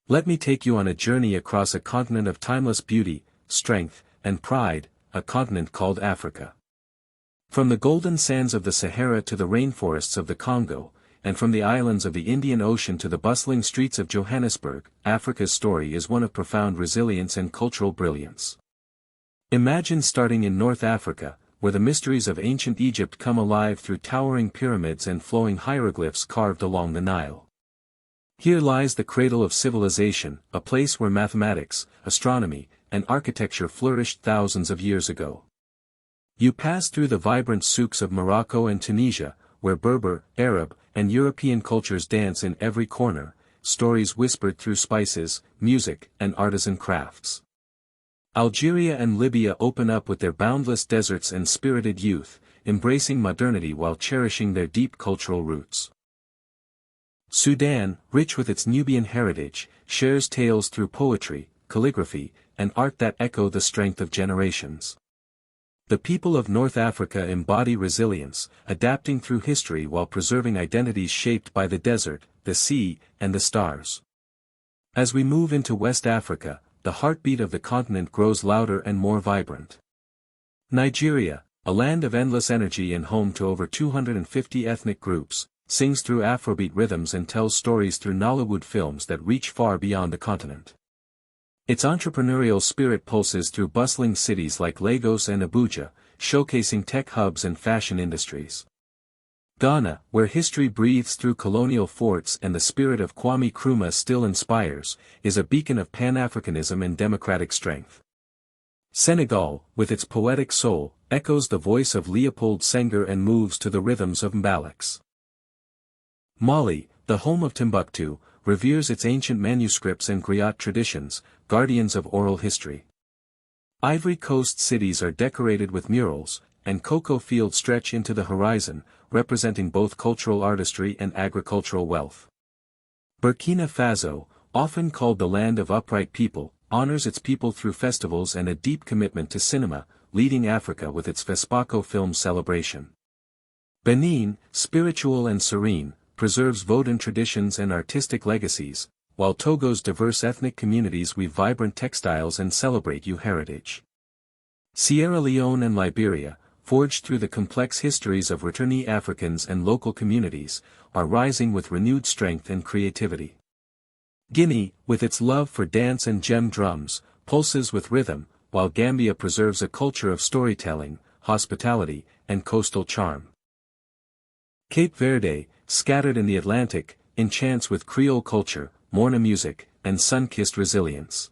Let me take you on a journey across a continent of timeless beauty, strength, and pride, a continent called Africa. From the golden sands of the Sahara to the rainforests of the Congo, and from the islands of the Indian Ocean to the bustling streets of Johannesburg, Africa's story is one of profound resilience and cultural brilliance. Imagine starting in North Africa, where the mysteries of ancient Egypt come alive through towering pyramids and flowing hieroglyphs carved along the Nile. Here lies the cradle of civilization, a place where mathematics, astronomy, and architecture flourished thousands of years ago. You pass through the vibrant souks of Morocco and Tunisia, where Berber, Arab, and European cultures dance in every corner, stories whispered through spices, music, and artisan crafts. Algeria and Libya open up with their boundless deserts and spirited youth, embracing modernity while cherishing their deep cultural roots. Sudan, rich with its Nubian heritage, shares tales through poetry, calligraphy, and art that echo the strength of generations. The people of North Africa embody resilience, adapting through history while preserving identities shaped by the desert, the sea, and the stars. As we move into West Africa, the heartbeat of the continent grows louder and more vibrant. Nigeria, a land of endless energy and home to over 250 ethnic groups, sings through Afrobeat rhythms and tells stories through Nollywood films that reach far beyond the continent. Its entrepreneurial spirit pulses through bustling cities like Lagos and Abuja, showcasing tech hubs and fashion industries. Ghana, where history breathes through colonial forts and the spirit of Kwame Nkrumah still inspires, is a beacon of Pan-Africanism and democratic strength. Senegal, with its poetic soul, echoes the voice of Leopold Senghor and moves to the rhythms of mbalax. Mali, the home of Timbuktu, reveres its ancient manuscripts and griot traditions, guardians of oral history. Ivory Coast cities are decorated with murals, and cocoa fields stretch into the horizon, representing both cultural artistry and agricultural wealth. Burkina Faso, often called the land of upright people, honors its people through festivals and a deep commitment to cinema, leading Africa with its Fespaco film celebration. Benin, spiritual and serene, preserves Vodun traditions and artistic legacies, while Togo's diverse ethnic communities weave vibrant textiles and celebrate U heritage. Sierra Leone and Liberia, forged through the complex histories of returnee Africans and local communities, are rising with renewed strength and creativity. Guinea, with its love for dance and gem drums, pulses with rhythm, while Gambia preserves a culture of storytelling, hospitality, and coastal charm. Cape Verde, scattered in the Atlantic, enchants with Creole culture, Morna music, and sun-kissed resilience.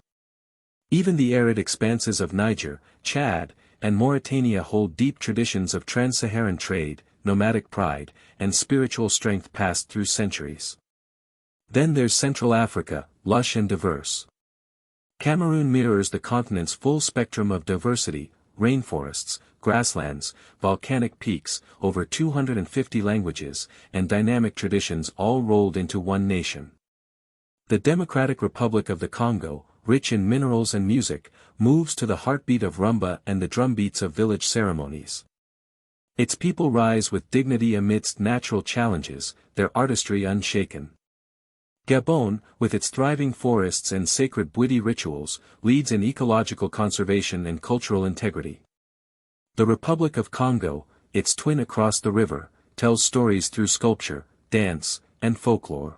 Even the arid expanses of Niger, Chad, and Mauritania hold deep traditions of trans-Saharan trade, nomadic pride, and spiritual strength passed through centuries. Then there's Central Africa, lush and diverse. Cameroon mirrors the continent's full spectrum of diversity, rainforests, grasslands, volcanic peaks, over 250 languages, and dynamic traditions all rolled into one nation. The Democratic Republic of the Congo, rich in minerals and music, moves to the heartbeat of rumba and the drumbeats of village ceremonies. Its people rise with dignity amidst natural challenges, their artistry unshaken. Gabon, with its thriving forests and sacred Bwiti rituals, leads in ecological conservation and cultural integrity. The Republic of Congo, its twin across the river, tells stories through sculpture, dance, and folklore.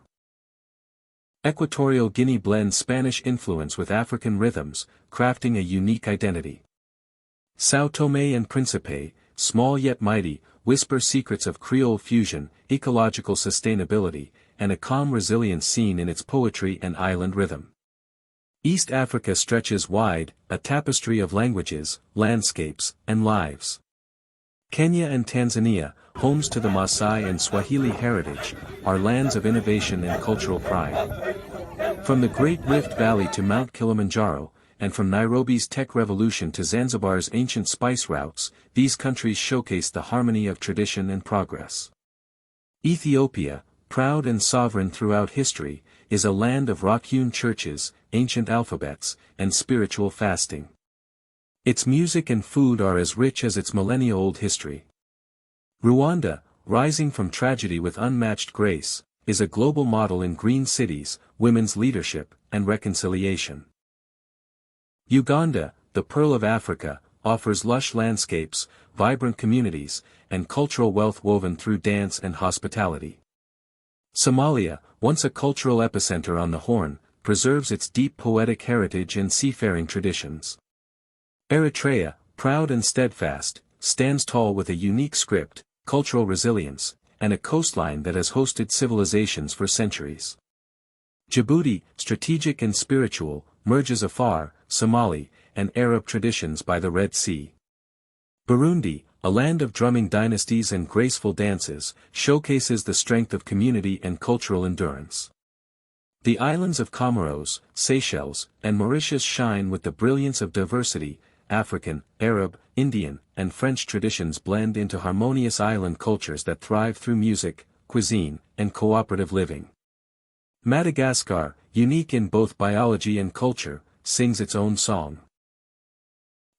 Equatorial Guinea blends Spanish influence with African rhythms, crafting a unique identity. São Tomé and Príncipe, small yet mighty, whisper secrets of Creole fusion, ecological sustainability, and a calm resilience seen in its poetry and island rhythm. East Africa stretches wide, a tapestry of languages, landscapes, and lives. Kenya and Tanzania, homes to the Maasai and Swahili heritage, are lands of innovation and cultural pride. From the Great Rift Valley to Mount Kilimanjaro, and from Nairobi's tech revolution to Zanzibar's ancient spice routes, these countries showcase the harmony of tradition and progress. Ethiopia, proud and sovereign throughout history, is a land of rock-hewn churches, ancient alphabets, and spiritual fasting. Its music and food are as rich as its millennia-old history. Rwanda, rising from tragedy with unmatched grace, is a global model in green cities, women's leadership, and reconciliation. Uganda, the Pearl of Africa, offers lush landscapes, vibrant communities, and cultural wealth woven through dance and hospitality. Somalia, once a cultural epicenter on the Horn, preserves its deep poetic heritage and seafaring traditions. Eritrea, proud and steadfast, stands tall with a unique script, cultural resilience, and a coastline that has hosted civilizations for centuries. Djibouti, strategic and spiritual, merges Afar, Somali, and Arab traditions by the Red Sea. Burundi, a land of drumming dynasties and graceful dances, showcases the strength of community and cultural endurance. The islands of Comoros, Seychelles, and Mauritius shine with the brilliance of diversity. African, Arab, Indian, and French traditions blend into harmonious island cultures that thrive through music, cuisine, and cooperative living. Madagascar, unique in both biology and culture, sings its own song.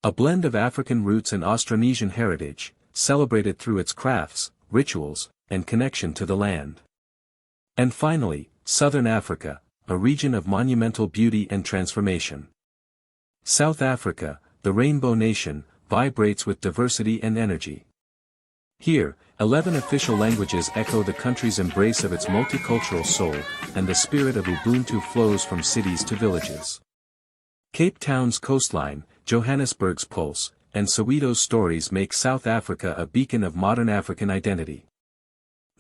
A blend of African roots and Austronesian heritage, celebrated through its crafts, rituals, and connection to the land. And finally, Southern Africa, a region of monumental beauty and transformation. South Africa, the Rainbow Nation, vibrates with diversity and energy. Here, 11 official languages echo the country's embrace of its multicultural soul, and the spirit of Ubuntu flows from cities to villages. Cape Town's coastline, Johannesburg's pulse, and Soweto's stories make South Africa a beacon of modern African identity.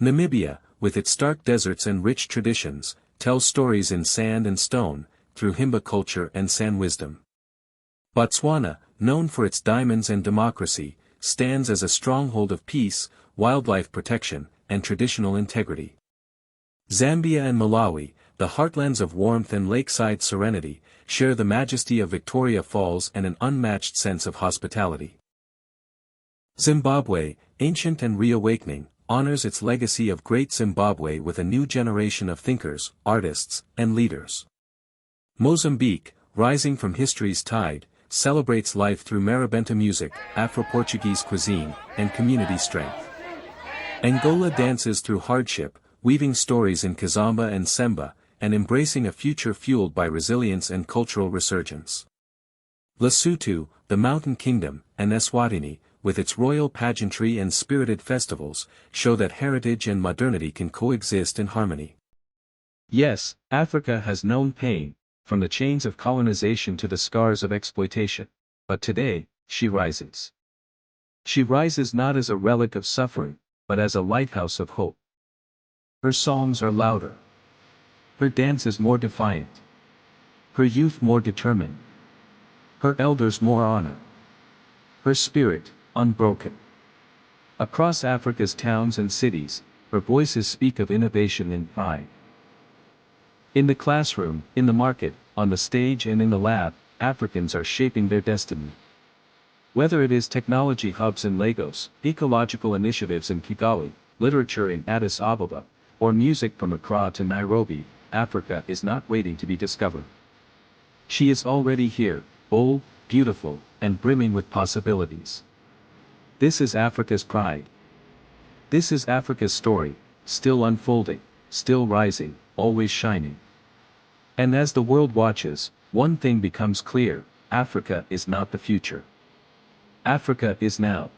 Namibia, with its stark deserts and rich traditions, tells stories in sand and stone, through Himba culture and San wisdom. Botswana, known for its diamonds and democracy, stands as a stronghold of peace, wildlife protection, and traditional integrity. Zambia and Malawi, the heartlands of warmth and lakeside serenity, share the majesty of Victoria Falls and an unmatched sense of hospitality. Zimbabwe, ancient and reawakening, honors its legacy of great Zimbabwe with a new generation of thinkers, artists, and leaders. Mozambique, rising from history's tide, celebrates life through Marabenta music, Afro-Portuguese cuisine, and community strength. Angola dances through hardship, weaving stories in Kizomba and Semba, and embracing a future fueled by resilience and cultural resurgence. Lesotho, the Mountain Kingdom, and Eswatini, with its royal pageantry and spirited festivals, show that heritage and modernity can coexist in harmony. Yes, Africa has known pain, from the chains of colonization to the scars of exploitation. But today, she rises. She rises not as a relic of suffering, but as a lighthouse of hope. Her songs are louder. Her dance is more defiant. Her youth more determined. Her elders more honored. Her spirit, unbroken. Across Africa's towns and cities, her voices speak of innovation and pride. In the classroom, in the market, on the stage and in the lab, Africans are shaping their destiny. Whether it is technology hubs in Lagos, ecological initiatives in Kigali, literature in Addis Ababa, or music from Accra to Nairobi, Africa is not waiting to be discovered. She is already here, bold, beautiful, and brimming with possibilities. This is Africa's pride. This is Africa's story, still unfolding, still rising, always shining. And as the world watches, one thing becomes clear: Africa is not the future. Africa is now.